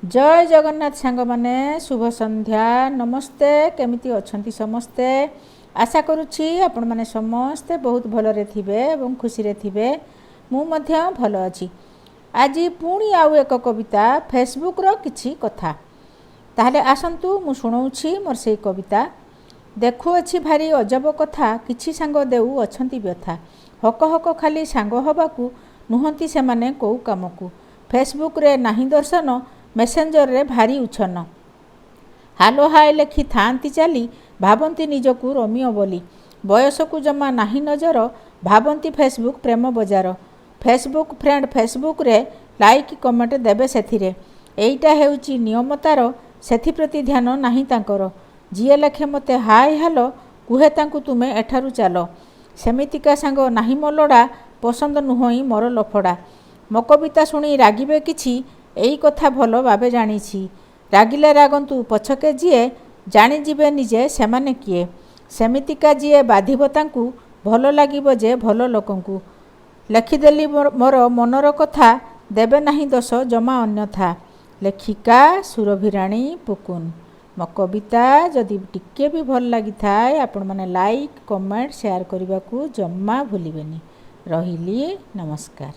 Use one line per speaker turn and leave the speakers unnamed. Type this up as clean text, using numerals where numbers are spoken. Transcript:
जय जगन्नाथ सांग माने शुभ संध्या नमस्ते केमिति अछंती समस्ते आशा करुछि आपण माने समस्ते बहुत भलरे थिबे एवं खुशी रे थिबे मु मध्य भल अछि। आज पुणी आउ एक कविता फेसबुक रो किछि कथा ताहले आसंतु मु सुनाउछि मोर सेई कविता। देखु अछि भारी अजब कथा किछि सांग देउ अछंती व्यथा हक हक खाली सांग हबाकू नुहंती से माने को कामकू फेसबुक रे नाही दर्शन मेसेंजर रे भारी उछन हालो हाय लेखि थांती चली भाबंती निजकू रोमियो बोली बयस को जमा नाही नजर भाबंती फेसबुक प्रेम बजार फेसबुक फ्रेंड फेसबुक रे लाइक कमेंट देबे सेथिरे एइटा हेउची नियम तार सेथि प्रति ध्यान नाही तांकर जिए लेखे मते हाय हालो कुहे तांकू तुमे एठारु चालो सेमितिका सांग नाही मोलडा पसंद नुहई मोर लफड़ा मो कविता शुणी रागिबे किछि एई कथा भलो भावे जानिछि रागिले रागंतु पछके जिए जानि जिबे निजे सेमाने किए सेमितिका जिए बाधिब तांकू भलो लागिब जे भलो लोकंकू लेखिदेली मोर मनर कथा देबे नाही दोष जमा अन्यथा लेखिका सुरभिराणी पुकुन। मो कविता जदि टिके भी भल लगी थाए आपण माने लाइक कमेंट शेयर करने को जम्मा भूलिबेनी। रहिली नमस्कार।